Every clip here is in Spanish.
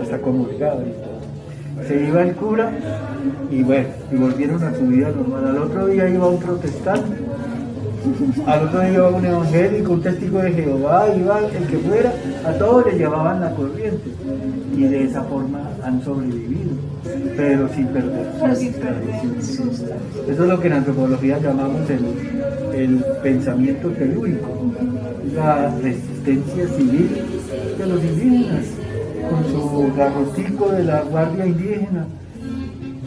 hasta comulgaban y todo. Se iba el cura y bueno, y volvieron a su vida normal. Al otro día iba un protestante, al otro día iba un evangélico, un testigo de Jehová, iba el que fuera, a todos le llevaban la corriente. Y de esa forma han sobrevivido, pero sin perder sus tradiciones. Eso es lo que en antropología llamamos el pensamiento telúrico, la resistencia civil de los indígenas, con su garrotico de la guardia indígena,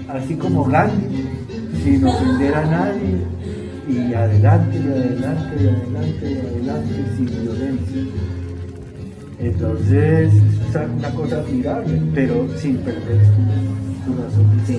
así como Gandhi, sin ofender a nadie, y adelante, y adelante, y adelante, y adelante, sin violencia. Entonces, es una cosa admirable, pero sin perder su razón. Sí.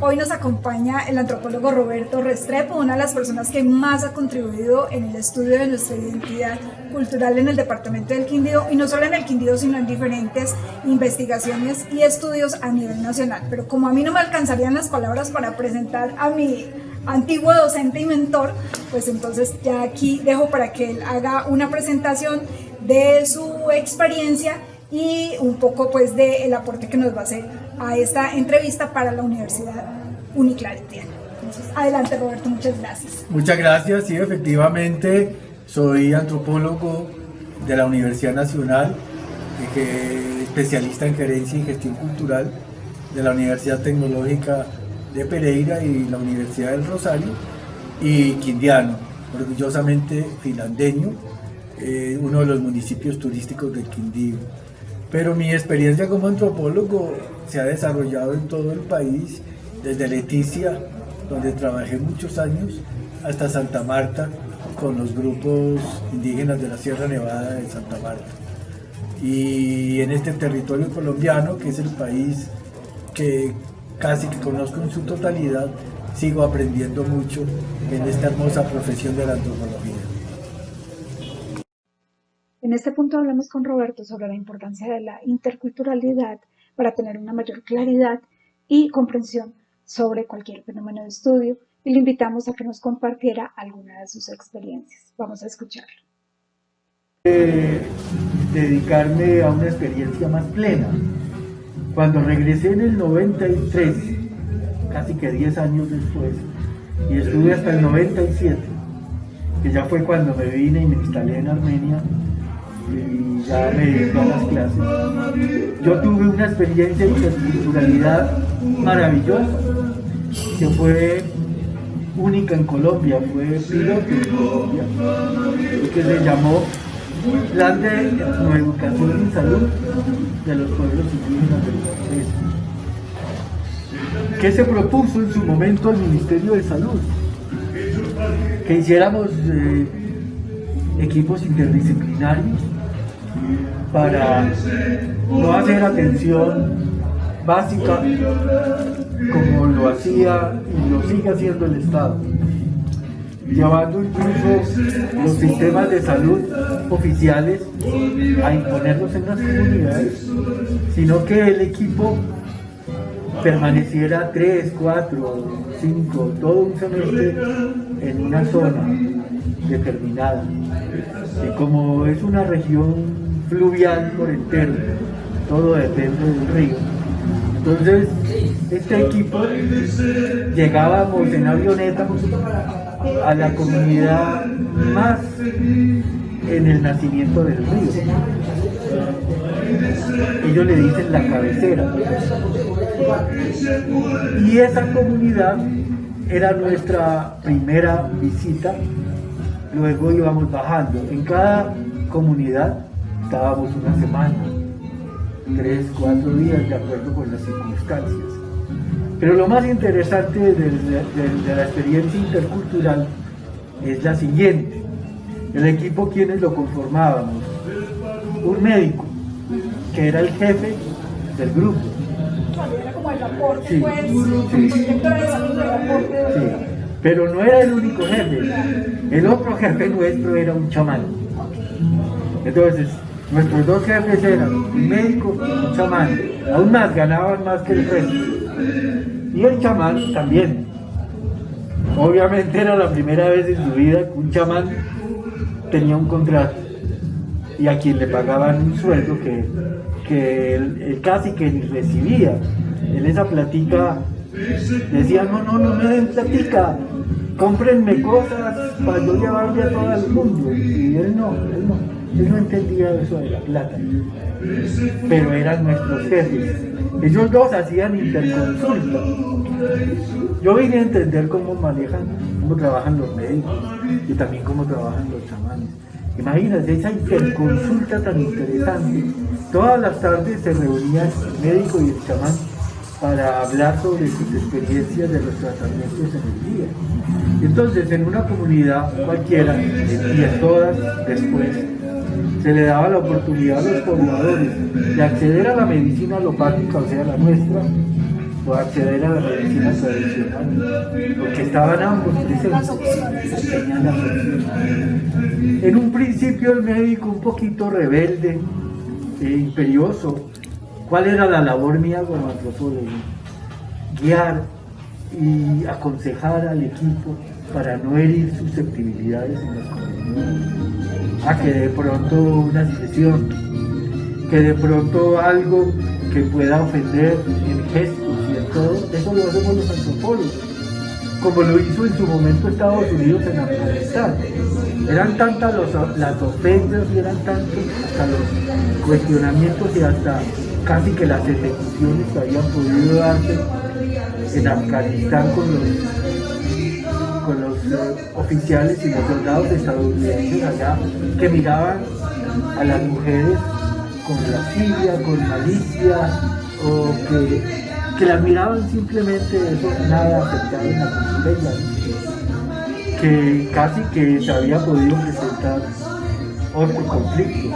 Hoy nos acompaña el antropólogo Roberto Restrepo, una de las personas que más ha contribuido en el estudio de nuestra identidad cultural en el departamento del Quindío, y no solo en el Quindío, sino en diferentes investigaciones y estudios a nivel nacional. Pero como a mí no me alcanzarían las palabras para presentar a mi antiguo docente y mentor, pues entonces ya aquí dejo para que él haga una presentación de su experiencia y un poco pues del aporte que nos va a hacer a esta entrevista para la Universidad Uniclaretiana. Entonces, adelante Roberto, muchas gracias. Muchas gracias, sí, efectivamente soy antropólogo de la Universidad Nacional, especialista en gerencia y gestión cultural de la Universidad Tecnológica de Pereira y la Universidad del Rosario, y quindiano, orgullosamente finlandeño, uno de los municipios turísticos del Quindío. Pero mi experiencia como antropólogo se ha desarrollado en todo el país, desde Leticia, donde trabajé muchos años, hasta Santa Marta, con los grupos indígenas de la Sierra Nevada de Santa Marta. Y en este territorio colombiano, que es el país que casi que conozco en su totalidad, sigo aprendiendo mucho en esta hermosa profesión de la antropología. En este punto hablamos con Roberto sobre la importancia de la interculturalidad para tener una mayor claridad y comprensión sobre cualquier fenómeno de estudio, y le invitamos a que nos compartiera alguna de sus experiencias. Vamos a escucharlo. Dedicarme a una experiencia más plena. Cuando regresé en el 93, casi que 10 años después, y estuve hasta el 97, que ya fue cuando me vine y me instalé en Armenia, y ya me dediqué a las clases. Yo tuve una experiencia de interculturalidad maravillosa, que fue única en Colombia, fue piloto en Colombia, que se llamó Plan de Etnoeducación y Salud de los Pueblos Indígenas del Nordeste. ¿Qué se propuso en su momento al Ministerio de Salud? Que hiciéramos equipos interdisciplinarios para no hacer atención básica como lo hacía y lo sigue haciendo el Estado, llevando incluso los sistemas de salud oficiales a imponerlos en las comunidades, sino que el equipo permaneciera 3, 4, 5, todo un semestre en una zona determinada. Y como es una región fluvial por entero, todo depende del río. Entonces, este equipo llegábamos en avioneta a la comunidad más en el nacimiento del río. Ellos le dicen la cabecera. Y esa comunidad era nuestra primera visita. Luego íbamos bajando. En cada comunidad estábamos una semana, 3, 4 días, de acuerdo con las circunstancias. Pero lo más interesante de la experiencia intercultural es la siguiente. El equipo, ¿quiénes lo conformábamos? Un médico, que era el jefe del grupo. Era como el aporte, Sí, pues, sí. el director de salud del aporte. Sí, pero no era el único jefe. El otro jefe nuestro era un chamán. Entonces, nuestros dos jefes eran un médico y un chamán. Aún más, ganaban más que el resto. Y el chamán también. Obviamente era la primera vez en su vida que un chamán tenía un contrato y a quien le pagaban un sueldo que que él casi que ni recibía. En esa platica decía, no me den platica, cómprenme cosas para yo llevarle a todo el mundo. Y él no entendía eso de la plata, pero eran nuestros jefes. Ellos dos hacían interconsulta. Yo vine a entender cómo trabajan los médicos y también cómo trabajan los chamanes. Imagínate esa interconsulta tan interesante. Todas las tardes se reunían el médico y el chamán para hablar sobre sus experiencias de los tratamientos en el día. Entonces, en una comunidad cualquiera, y en todas después, se le daba la oportunidad a los pobladores de acceder a la medicina alopática, o sea, la nuestra, o acceder a la medicina tradicional, porque estaban ambos presentes, tenían las opciones. En un principio el médico un poquito rebelde e imperioso. ¿Cuál era la labor mía como antropólogo? Guiar y aconsejar al equipo para no herir susceptibilidades en las comunidades. Que de pronto una expresión, que de pronto algo que pueda ofender en gestos y en todo, eso lo hacemos los antropólogos, como lo hizo en su momento Estados Unidos en Afganistán. Eran tantas las ofensas y eran tantos hasta los cuestionamientos y hasta casi que las ejecuciones que habían podido darse en Afganistán con los oficiales y los soldados estadounidenses allá, que miraban a las mujeres con lascivia, con malicia, o que las miraban simplemente, eso nada afectado en la cultura islámica, que casi que se había podido presentar otro conflicto.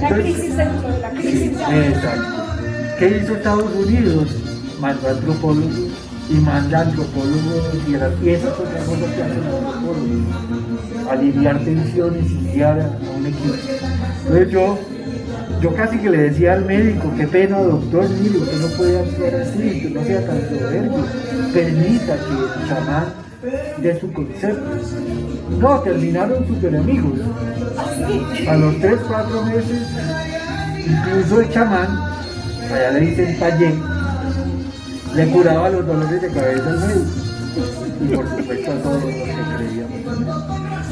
La crisis dentro de la crisis. Exacto. ¿Qué hizo Estados Unidos? Mandó antropólogos y manda antropólogos y esa es otra cosa que hacen los antropólogos, aliviar tensiones y guiar a un equipo. Entonces yo casi que le decía al médico, qué pena doctor, mire, usted no puede actuar así, que no sea tan soberbio, permita que el chamán dé su concepto. No, terminaron súper amigos. A los 3-4 meses, incluso el chamán, allá le dicen payé, le curaba los dolores de cabeza al médico y por supuesto a todos los que creíamos.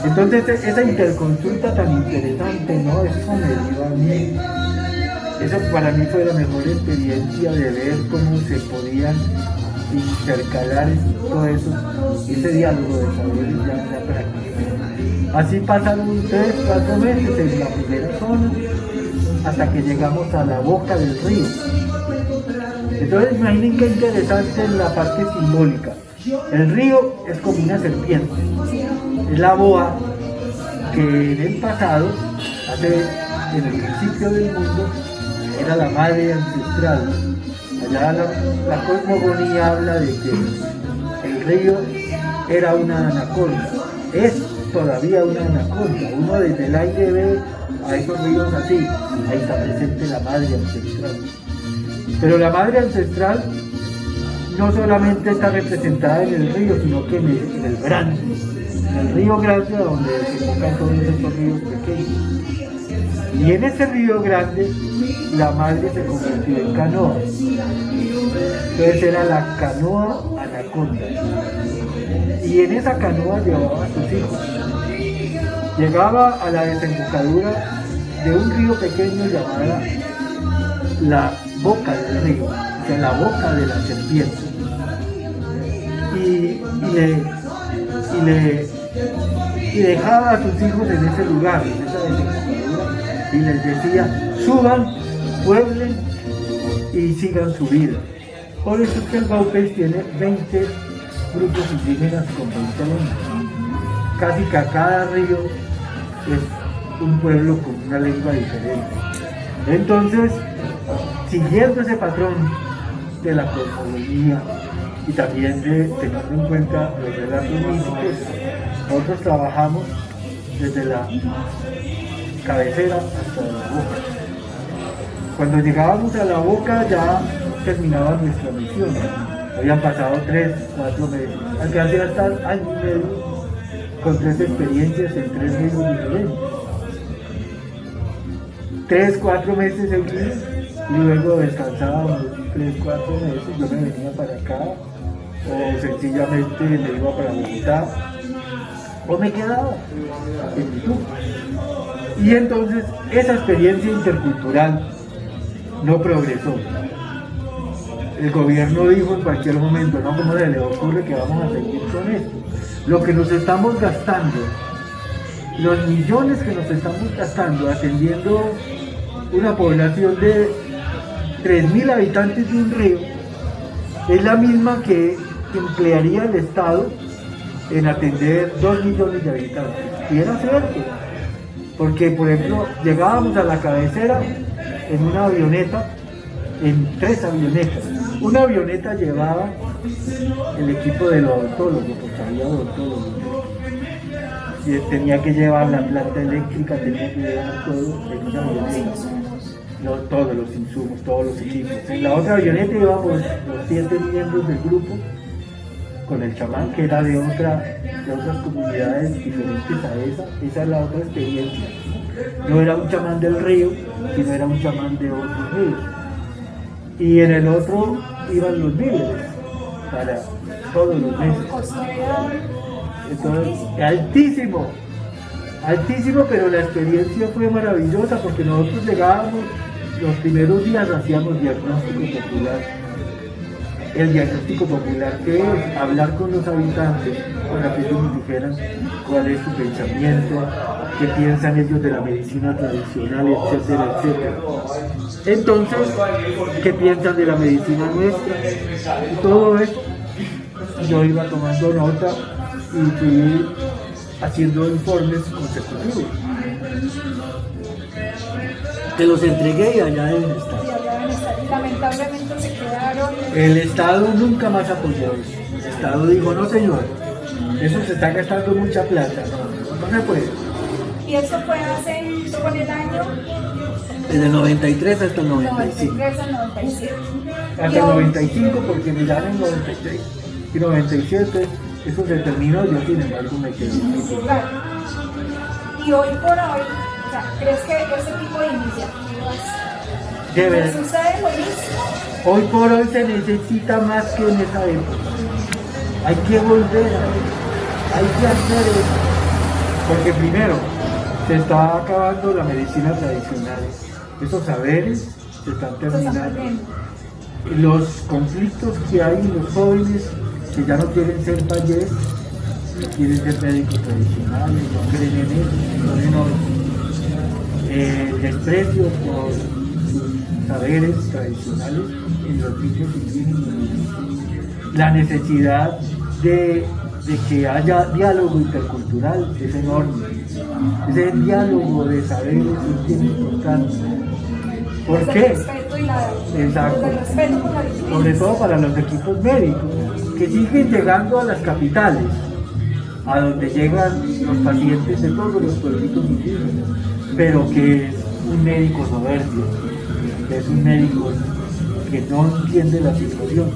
Entonces esa interconsulta tan interesante, ¿no? Eso me dio a mí, eso para mí fue la mejor experiencia de ver cómo se podían intercalar todo eso, ese diálogo de saberes ya en la práctica. Así pasaron 3-4 meses en la primera zona hasta que llegamos a la boca del río. Entonces imaginen qué interesante en la parte simbólica. El río es como una serpiente, es la boa que en el pasado, en el principio del mundo, era la madre ancestral. Allá la cosmogonía habla de que el río era una anaconda, es todavía una anaconda. Uno desde el aire ve a esos ríos así, ahí está presente la madre ancestral. Pero la madre ancestral no solamente está representada en el río, sino que en el grande, en el río grande donde desembocan todos esos ríos pequeños. Y en ese río grande, la madre se convirtió en canoa. Entonces era la canoa anaconda. Y en esa canoa llevaba a sus hijos. Llegaba a la desembocadura de un río pequeño llamada la boca del río, o sea, la boca de la serpiente. Y dejaba a sus hijos en ese lugar, en esa desembocadura, y les decía, suban, pueblen y sigan su vida. Por eso es que el Baupés tiene 20 grupos indígenas con 20 lenguas. Casi que a cada río es un pueblo con una lengua diferente. Entonces, siguiendo ese patrón de la cosmogonía y también teniendo en cuenta los relatos místicos, nosotros trabajamos desde la cabecera hasta la boca. Cuando llegábamos a la boca ya terminaba nuestra misión. Habían pasado 3-4 meses. Alcancé a estar año y medio con 3 experiencias en 3 ríos diferentes. 3-4 meses seguidos y luego descansábamos 3, 4 meses, yo me venía para acá, o sencillamente me iba para Bogotá, o me quedaba en YouTube. Y entonces esa experiencia intercultural no progresó. El gobierno dijo en cualquier momento, no, ¿cómo se le ocurre que vamos a seguir con esto? Lo que nos estamos gastando, los millones que nos estamos gastando atendiendo una población de 3.000 habitantes de un río, es la misma que emplearía el Estado en atender 2 millones de habitantes. Y era cierto, porque por ejemplo llegábamos a la cabecera en una avioneta, en 3 avionetas. Una avioneta llevaba el equipo del odontólogo, porque había odontólogos. Y tenía que llevar la planta eléctrica, tenía que llevar todo en una avioneta. Todos los insumos, todos los equipos. En la otra avioneta íbamos los 7 miembros del grupo con el chamán, que era de otras comunidades diferentes a esa. Esa es la otra experiencia. No era un chamán del río, sino era un chamán de otros ríos. Y en el otro iban los víveres para todos los meses. Entonces, altísimo, pero la experiencia fue maravillosa porque nosotros llegábamos, los primeros días hacíamos diagnóstico popular. El diagnóstico popular, que es hablar con los habitantes para que ellos nos dijeran cuál es su pensamiento, qué piensan ellos de la medicina tradicional, etcétera, etcétera. Entonces, ¿qué piensan de la medicina nuestra? Y todo eso, yo iba tomando nota y fui haciendo informes consecutivos. Te los entregué y allá deben estar. Y lamentablemente se quedaron. El Estado nunca más apoyó eso. El Estado dijo, no señor, eso se está gastando mucha plata, no se puede. Y eso fue fue en el año Desde el 93 hasta el 95. 93 al 97. Hasta el 95 porque me dan en 96 y 97, eso se terminó, yo sin embargo me quedé. Claro. Y hoy por hoy, o sea, ¿crees que ese tipo de iniciativas sucede lo mismo? Hoy por hoy se necesita más que en esa época. Hay que volver hay que hacer eso. Porque primero, se está acabando la medicina tradicional. Esos saberes se están terminando. Los conflictos que hay en los jóvenes que ya no quieren ser payés, no quieren ser médicos tradicionales, no creen en eso, son enormes. El desprecio por sus saberes tradicionales en los niños indígenas. La necesidad de que haya diálogo intercultural es enorme. Ese diálogo de saberes es bien importante. ¿Por qué? Exacto. Sobre todo para los equipos médicos, que siguen llegando a las capitales, a donde llegan los pacientes de todos los pueblitos indígenas, pero que es un médico soberbio, que es un médico que no entiende la situación,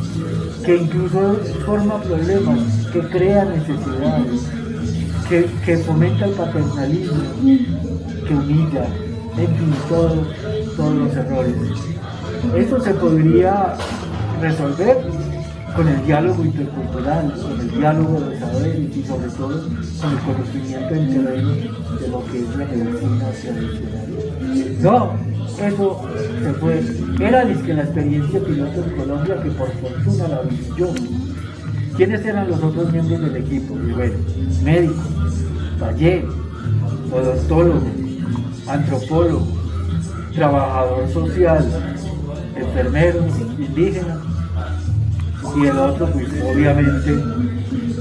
que incluso forma problemas, que crea necesidades, que fomenta el paternalismo, que humilla, en fin, todos los errores. Eso se podría resolver con el diálogo intercultural, con el diálogo de saberes y sobre todo con el conocimiento en terreno de lo que es la medicina tradicional. No, eso se fue. Era que la experiencia piloto en Colombia, que por fortuna la viví yo. ¿Quiénes eran los otros miembros del equipo? Y bueno, médico, taller, odontólogo, antropólogo, trabajador social, enfermero, indígena, y el otro pues obviamente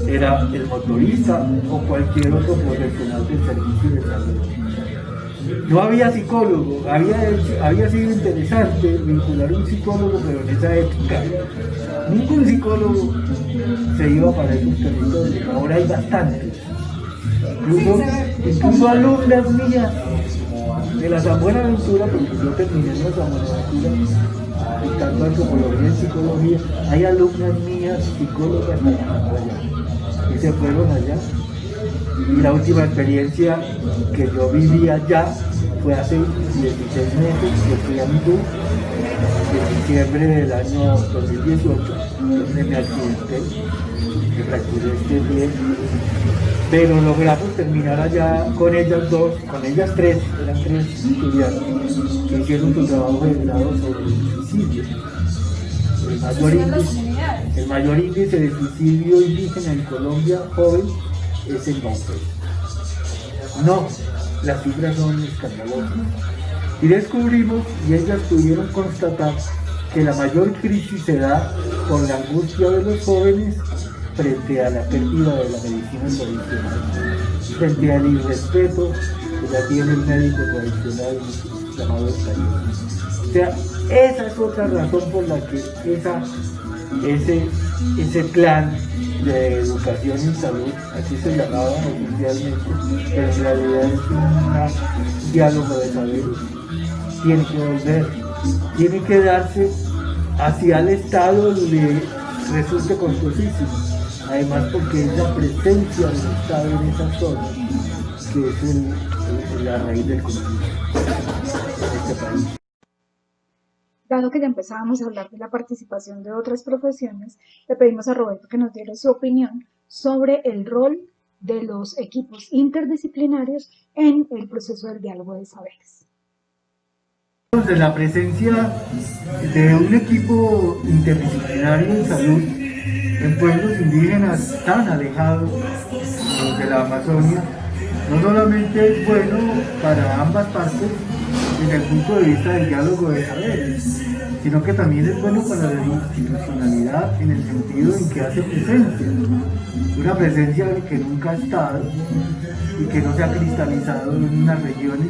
era el motorista o cualquier otro profesional del servicio de salud. No había psicólogo, había sido interesante vincular un psicólogo, pero en esa época ningún psicólogo se iba para esos territorios. Ahora hay bastantes, incluso alumnas mías de la San Buenaventura, porque yo terminé en la San Buenaventura dictando antropología y psicología. Hay alumnas mías psicólogas trabajando allá y se fueron allá. Y la última experiencia que yo viví allá fue hace 16 meses, yo fui a mi tour en diciembre del año 2018, donde me accidenté, me fracturé este pie, pero logramos terminar allá con ellas dos, con ellas tres, eran tres estudiantes que hicieron su trabajo de grado sobre el suicidio. El mayor índice de suicidio indígena en Colombia joven es en Baupé. No, las cifras son escandalosas. Y descubrimos, y ellas pudieron constatar, que la mayor crisis se da por la angustia de los jóvenes frente a la pérdida de la medicina tradicional, frente al irrespeto que ya tiene el médico tradicional llamado español. O sea, esa es otra razón por la que ese plan de educación y salud, así se llamaba oficialmente, pero en realidad es un diálogo de saberes, tiene que volver, tiene que darse hacia el Estado donde resulte costosísimo, además porque es la presencia del Estado en esa zona que es la raíz del conflicto en este país. Dado que ya empezábamos a hablar de la participación de otras profesiones, le pedimos a Roberto que nos diera su opinión sobre el rol de los equipos interdisciplinarios en el proceso del diálogo de saberes. Entonces, la presencia de un equipo interdisciplinario en salud en pueblos indígenas tan alejados de la Amazonia no solamente es bueno para ambas partes desde el punto de vista del diálogo de saberes, sino que también es bueno para la institucionalidad en el sentido en que hace presencia, una presencia que nunca ha estado y que no se ha cristalizado en unas regiones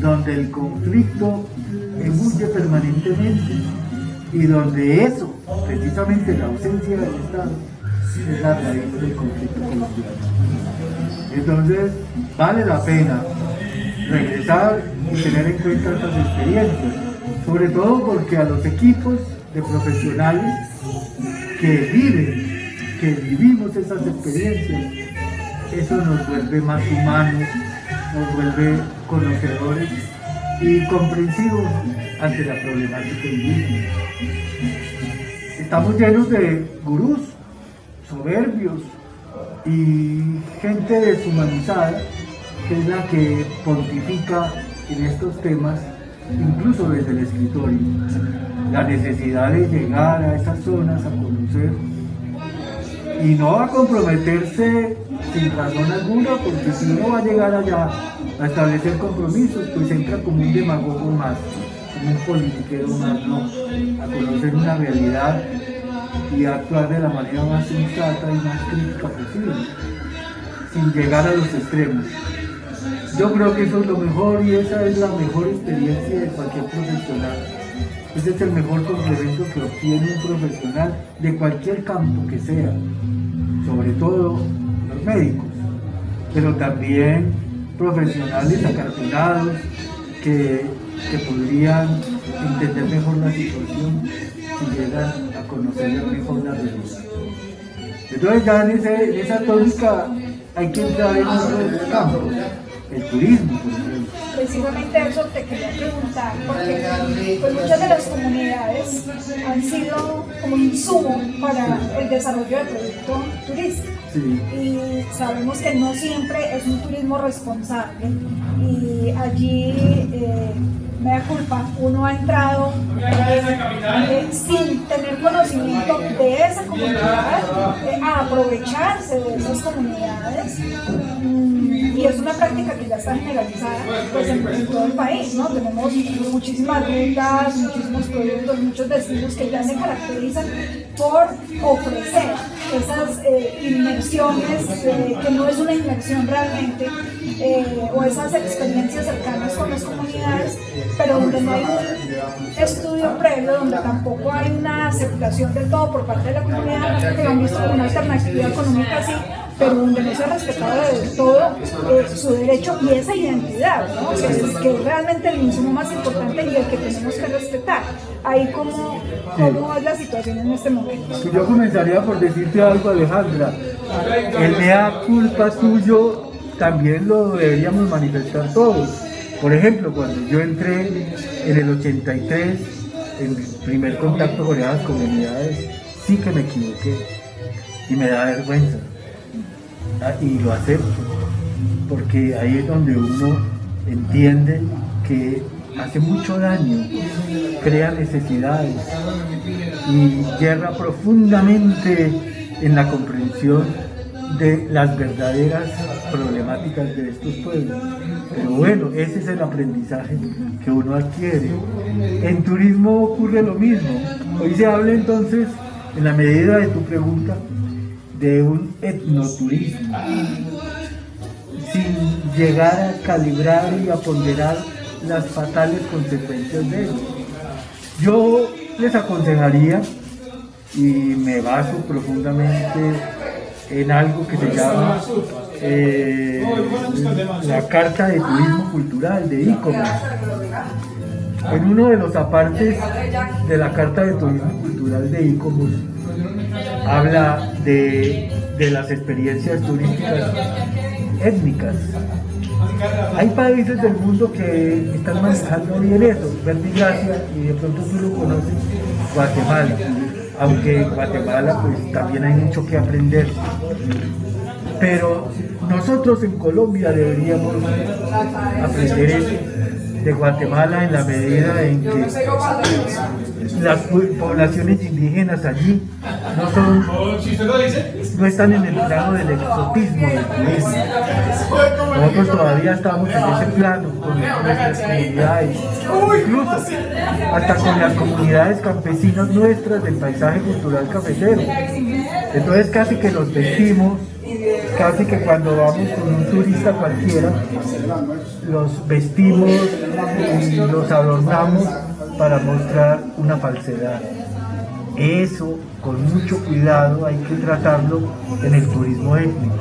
donde el conflicto ebulle permanentemente y donde eso, precisamente la ausencia del Estado, es la raíz del conflicto colombiano. Entonces, vale la pena regresar y tener en cuenta estas experiencias, sobre todo porque a los equipos de profesionales que vivimos esas experiencias, eso nos vuelve más humanos, nos vuelve conocedores y comprensivos ante la problemática indígena. Estamos llenos de gurús, soberbios y gente deshumanizada, que es la que pontifica en estos temas, incluso desde el escritorio. La necesidad de llegar a esas zonas a conocer y no a comprometerse sin razón alguna, porque si uno va a llegar allá a establecer compromisos, pues entra como un demagogo más, como un politiquero más, no, a conocer una realidad y a actuar de la manera más sensata y más crítica posible, sin llegar a los extremos. Yo creo que eso es lo mejor y esa es la mejor experiencia de cualquier profesional. Ese es el mejor complemento que obtiene un profesional de cualquier campo que sea, sobre todo los médicos, pero también profesionales acartonados que podrían entender mejor la situación si llegan a conocer mejor la realidad. Entonces ya en esa tónica hay que entrar en otros campos, el turismo, por ejemplo. Precisamente eso te quería preguntar, porque pues, muchas de las comunidades han sido como insumo para el desarrollo del producto turístico. Sí. Y sabemos que no siempre es un turismo responsable y allí me da culpa, uno ha entrado sin tener conocimiento de esa comunidad, a aprovecharse de esas comunidades. Y es una práctica que ya está generalizada pues, en todo el país, ¿no? Tenemos muchísimas rutas, muchísimos productos, muchos destinos que ya se caracterizan por ofrecer esas inmersiones, que no es una inmersión realmente, o esas experiencias cercanas con las comunidades, pero donde no hay un estudio previo, donde tampoco hay una aceptación del todo por parte de la comunidad, que lo han visto como una alternativa económica así, pero donde no se ha respetado del todo su derecho y esa identidad, ¿no? que es realmente el insumo más importante y el que tenemos que respetar. Ahí cómo es la situación en este momento. Yo comenzaría por decirte algo, Alejandra. El mea culpa tuyo también lo deberíamos manifestar todos. Por ejemplo, cuando yo entré en el 83, en mi primer contacto con esas comunidades, sí que me equivoqué y me da vergüenza. Y lo acepto, porque ahí es donde uno entiende que hace mucho daño, crea necesidades y yerra profundamente en la comprensión de las verdaderas problemáticas de estos pueblos. Pero bueno, ese es el aprendizaje que uno adquiere. En turismo ocurre lo mismo. Hoy se habla entonces, en la medida de tu pregunta, de un etnoturismo, sin llegar a calibrar y a ponderar las fatales consecuencias de ello. Yo les aconsejaría, y me baso profundamente en algo que se llama la Carta de Turismo Cultural de ICOMOS. En uno de los apartes de la Carta de Turismo Cultural de ICOMOS habla de las experiencias turísticas étnicas. Hay países del mundo que están manejando bien eso, Vertigracia, y de pronto tú lo conoces, Guatemala, aunque en Guatemala pues también hay mucho que aprender. Pero nosotros en Colombia deberíamos aprender de Guatemala en la medida en que las poblaciones indígenas allí no están en el plano del exotismo del turismo. Nosotros todavía estamos en ese plano con nuestras comunidades, incluso hasta con las comunidades campesinas nuestras del paisaje cultural cafetero. Entonces casi que nos vestimos, casi que cuando vamos con un turista cualquiera, los vestimos y los adornamos para mostrar una falsedad. Eso, con mucho cuidado, hay que tratarlo en el turismo étnico.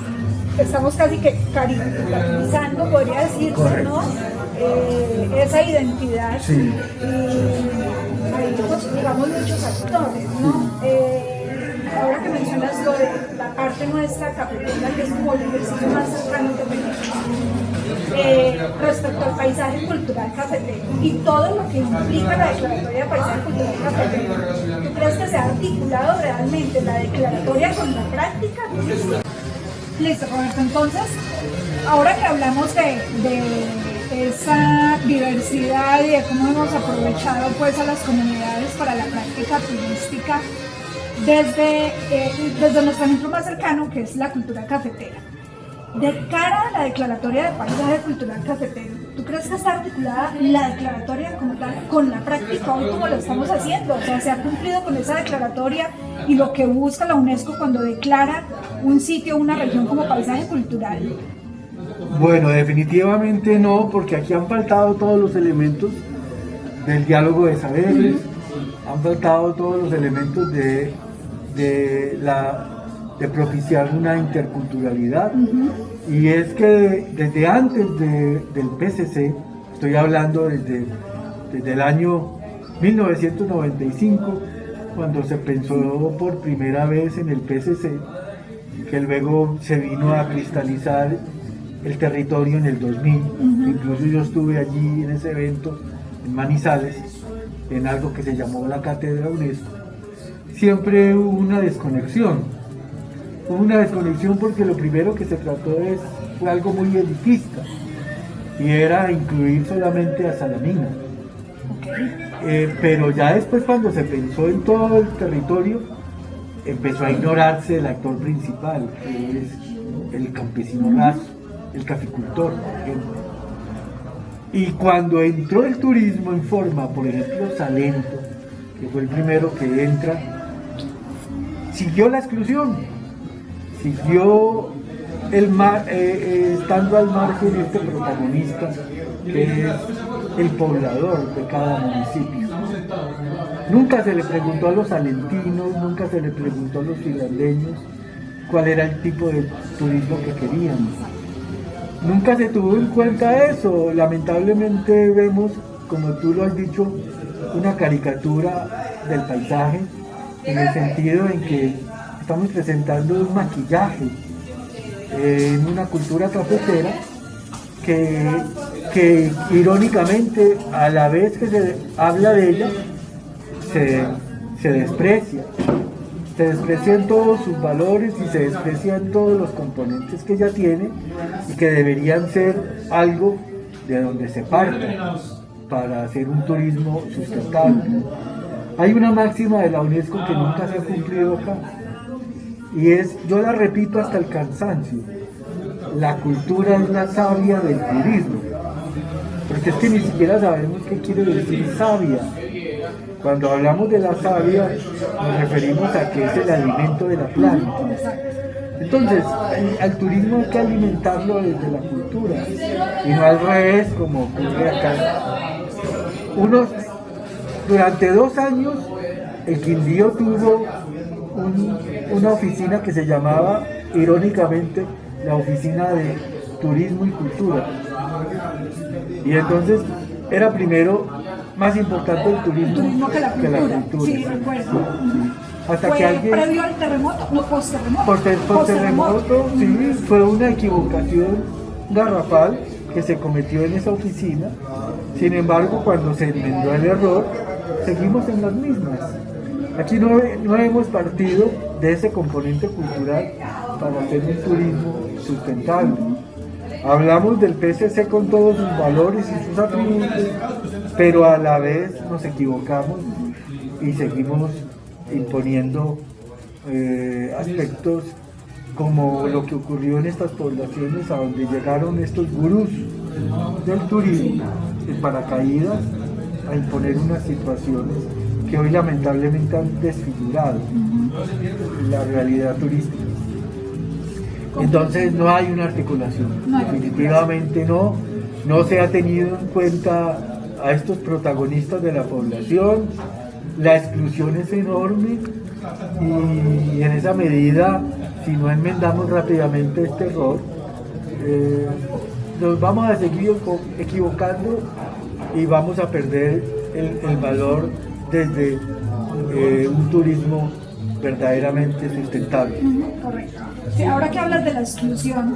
Estamos casi que caricaturizando, podría decirse, ¿no? Esa identidad. Sí. Y ahí pues, digamos muchos actores, ¿no? Ahora que mencionas lo de la parte nuestra cafetera, que es como el ejercicio más cercano que tenemos, respecto al paisaje cultural cafetero y todo lo que implica la declaratoria de paisaje cultural cafetero, ¿tú crees que se ha articulado realmente la declaratoria con la práctica? Listo, Roberto. Entonces, ahora que hablamos de esa diversidad y de cómo hemos aprovechado pues a las comunidades para la práctica turística, desde nuestro ejemplo más cercano, que es la cultura cafetera. De cara a la declaratoria de paisaje cultural cafetero, ¿tú crees que está articulada la declaratoria como tal con la práctica hoy como lo estamos haciendo? O sea, ¿se ha cumplido con esa declaratoria y lo que busca la UNESCO cuando declara un sitio o una región como paisaje cultural? Bueno, definitivamente no, porque aquí han faltado todos los elementos del diálogo de saberes, han faltado todos los elementos de propiciar una interculturalidad. Y es que desde antes del PCC, estoy hablando desde el año 1995, cuando se pensó por primera vez en el PCC, que luego se vino a cristalizar el territorio en el 2000. Incluso yo estuve allí en ese evento en Manizales, en algo que se llamó la Cátedra UNESCO. Siempre hubo una desconexión. Hubo una desconexión porque lo primero que se trató fue algo muy elitista, y era incluir solamente a Salamina. Pero ya después, cuando se pensó en todo el territorio, empezó a ignorarse el actor principal, que es el campesino raso, el caficultor, por ejemplo. Y cuando entró el turismo en forma, por ejemplo, Salento, que fue el primero que entra, siguió la exclusión, siguió estando al margen este protagonista, que es el poblador de cada municipio. Nunca se le preguntó a los salentinos, nunca se le preguntó a los filandeños cuál era el tipo de turismo que querían. Nunca se tuvo en cuenta eso. Lamentablemente vemos, como tú lo has dicho, una caricatura del paisaje, en el sentido en que estamos presentando un maquillaje en una cultura cafetera que que irónicamente a la vez que se habla de ella, se desprecia. Se desprecian todos sus valores y se desprecian todos los componentes que ella tiene y que deberían ser algo de donde se parte para hacer un turismo sustentable. Hay una máxima de la UNESCO que nunca se ha cumplido acá y es, yo la repito hasta el cansancio, la cultura es la savia del turismo, porque es que ni siquiera sabemos qué quiere decir savia. Cuando hablamos de la savia nos referimos a que es el alimento de la planta. Entonces, al turismo hay que alimentarlo desde la cultura y no al revés como ocurre acá. Durante 2 años el Quindío tuvo una oficina que se llamaba, irónicamente, la Oficina de Turismo y Cultura. Y entonces era primero más importante el turismo que la cultura. Sí, recuerdo. Sí. Hasta ¿Fue que alguien, previo al terremoto? No, post-terremoto. Post-terremoto, sí, fue una equivocación garrafal que se cometió en esa oficina. Sin embargo, cuando se enmendó el error, seguimos en las mismas. Aquí no hemos partido de ese componente cultural para hacer un turismo sustentable. Hablamos del PCC con todos sus valores y sus atributos, pero a la vez nos equivocamos y seguimos imponiendo aspectos como lo que ocurrió en estas poblaciones a donde llegaron estos gurús del turismo en paracaídas a imponer unas situaciones que hoy lamentablemente han desfigurado la realidad turística. Entonces no hay una articulación, definitivamente no se ha tenido en cuenta a estos protagonistas de la población, la exclusión es enorme y en esa medida, si no enmendamos rápidamente este error, nos vamos a seguir equivocando y vamos a perder el valor desde un turismo verdaderamente sustentable. Correcto. Sí, ahora que hablas de la exclusión,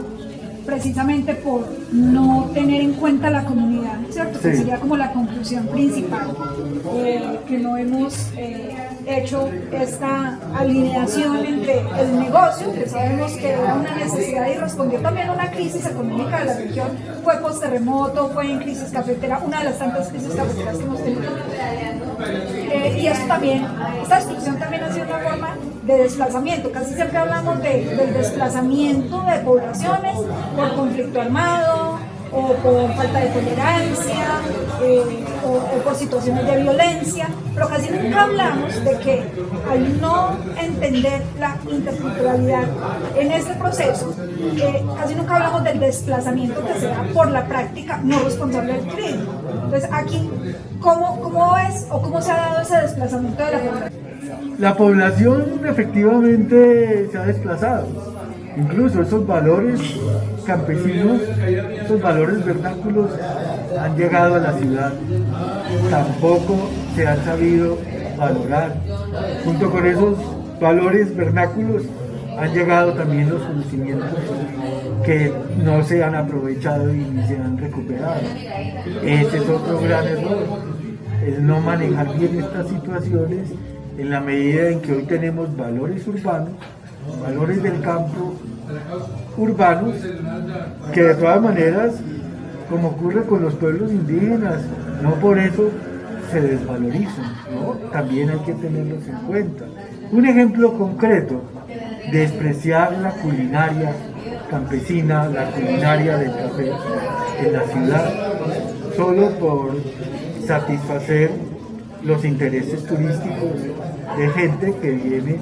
precisamente por no tener en cuenta la comunidad, ¿cierto? Sí. Que sería como la conclusión principal, que no hemos hecho esta alineación entre el negocio, que sabemos que era una necesidad y respondió también a una crisis económica de la región, fue post-terremoto, fue en crisis cafetera, una de las tantas crisis cafeteras que hemos tenido. Y eso también, esta exclusión también ha sido una forma de desplazamiento. Casi siempre hablamos del desplazamiento de poblaciones por conflicto armado o por falta de tolerancia o por situaciones de violencia, pero casi nunca hablamos de que al no entender la interculturalidad en este proceso, casi nunca hablamos del desplazamiento que se da por la práctica no responsable del crimen. Entonces aquí, ¿cómo es o cómo se ha dado ese desplazamiento de la población? La población efectivamente se ha desplazado, incluso esos valores campesinos, esos valores vernáculos han llegado a la ciudad, tampoco se han sabido valorar. Junto con esos valores vernáculos han llegado también los conocimientos que no se han aprovechado y ni se han recuperado. Ese es otro gran error, el no manejar bien estas situaciones en la medida en que hoy tenemos valores urbanos, valores del campo urbanos, que de todas maneras, como ocurre con los pueblos indígenas, no por eso se desvalorizan, ¿no? También hay que tenerlos en cuenta. Un ejemplo concreto, despreciar la culinaria campesina, la culinaria del café en la ciudad, solo por satisfacer los intereses turísticos de gente que viene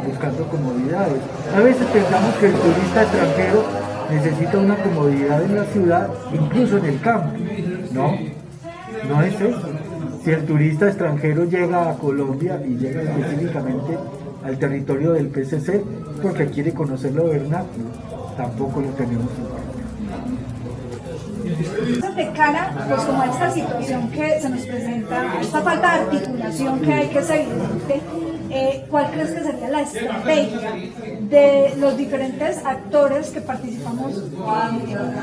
buscando comodidades. A veces pensamos que el turista extranjero necesita una comodidad en la ciudad, incluso en el campo. No es eso. Si el turista extranjero llega a Colombia y llega específicamente al territorio del PCC porque quiere conocer lo vernáculo, tampoco lo tenemos en cuenta. De cara pues, como a esta situación que se nos presenta, esta falta de articulación que hay, que es evidente, ¿cuál crees que sería la estrategia de los diferentes actores que participamos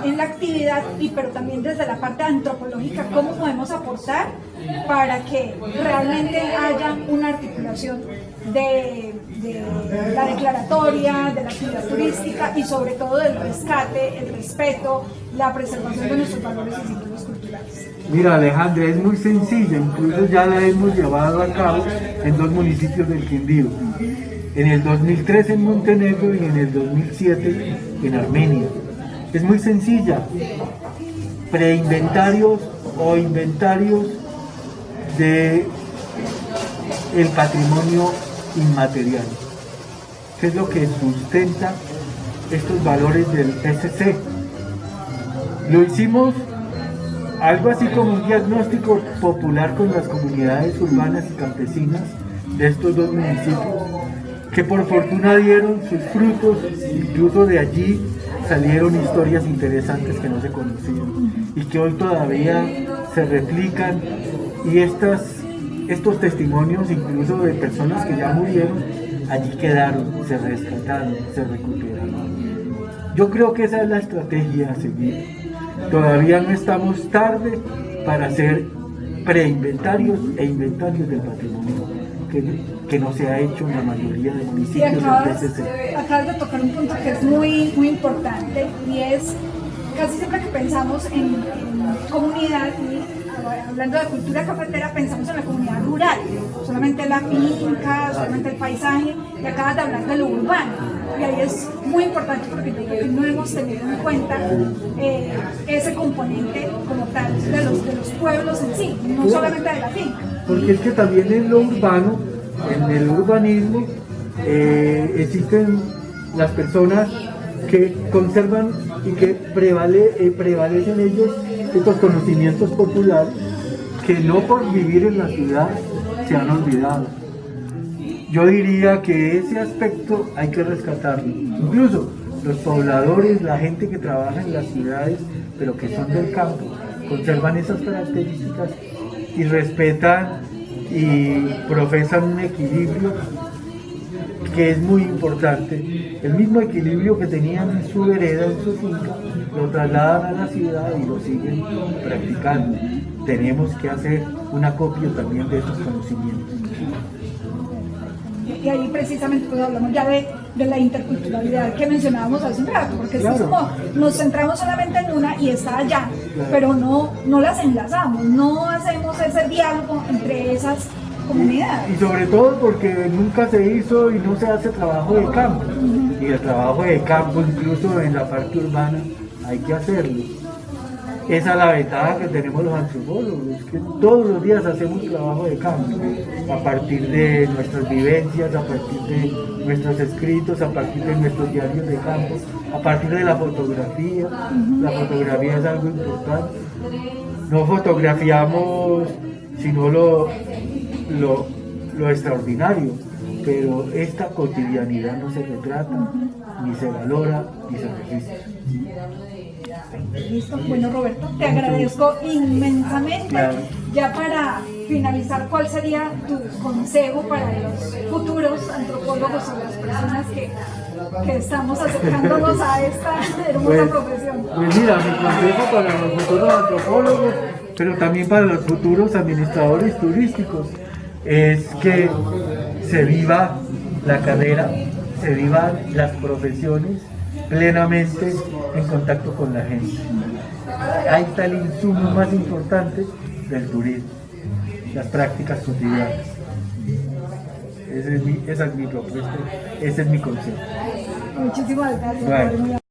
en la actividad, pero también desde la parte antropológica, cómo podemos aportar para que realmente haya una articulación de la declaratoria, de la actividad turística y sobre todo del rescate, el respeto, la preservación de nuestros valores y símbolos culturales? Mira, Alejandra, es muy sencilla, incluso ya la hemos llevado a cabo en 2 municipios del Quindío, en el 2003 en Montenegro y en el 2007 en Armenia. Es muy sencilla, preinventarios o inventarios de el patrimonio inmaterial, que es lo que sustenta estos valores del SC. Lo hicimos algo así como un diagnóstico popular con las comunidades urbanas y campesinas de estos 2 municipios, que por fortuna dieron sus frutos. Incluso de allí salieron historias interesantes que no se conocían y que hoy todavía se replican, y estos testimonios incluso de personas que ya murieron, allí quedaron, se rescataron, se recuperaron. Yo creo que esa es la estrategia a seguir. Todavía no estamos tarde para hacer preinventarios e inventarios del patrimonio que no se ha hecho en la mayoría de municipios del PCC. Acabas de tocar un punto que es muy, muy importante, y es casi siempre que pensamos en comunidad, y hablando de cultura cafetera, pensamos en la comunidad rural, solamente la finca, solamente el paisaje, y acabas de hablar de lo urbano. Y ahí es muy importante porque yo creo que no hemos tenido en cuenta ese componente como tal de los pueblos en sí, no solamente de la finca. Porque es que también en lo urbano, en el urbanismo, existen las personas que conservan y que prevalecen ellos estos conocimientos populares que no por vivir en la ciudad se han olvidado. Yo diría que ese aspecto hay que rescatarlo. Incluso los pobladores, la gente que trabaja en las ciudades, pero que son del campo, conservan esas características y respetan y profesan un equilibrio que es muy importante. El mismo equilibrio que tenían en su vereda, en su finca, lo trasladan a la ciudad y lo siguen practicando. Tenemos que hacer un acopio también de esos conocimientos. Y ahí precisamente pues hablamos ya de la interculturalidad que mencionábamos hace un rato, porque claro, es como nos centramos solamente en una y está allá, claro, pero no las enlazamos, no hacemos ese diálogo entre esas comunidades. Y sobre todo porque nunca se hizo y no se hace trabajo de campo. Y el trabajo de campo, incluso en la parte urbana, hay que hacerlo. Esa es la ventaja que tenemos los antropólogos, que todos los días hacemos trabajo de campo, a partir de nuestras vivencias, a partir de nuestros escritos, a partir de nuestros diarios de campo, a partir de la fotografía. La fotografía es algo importante. No fotografiamos sino lo extraordinario, pero esta cotidianidad no se retrata, ni se valora, ni se registra. Listo, bueno Roberto, te agradezco inmensamente. Claro. Ya para finalizar, ¿cuál sería tu consejo para los futuros antropólogos o las personas que estamos acercándonos a esta hermosa profesión? Pues mira, mi consejo para los futuros antropólogos, pero también para los futuros administradores turísticos, es que se viva la carrera, se vivan las profesiones plenamente en contacto con la gente. Ahí está el insumo más importante del turismo, las prácticas cotidianas. Esa es mi propuesta, ese es mi consejo. Muchísimas gracias. Bueno.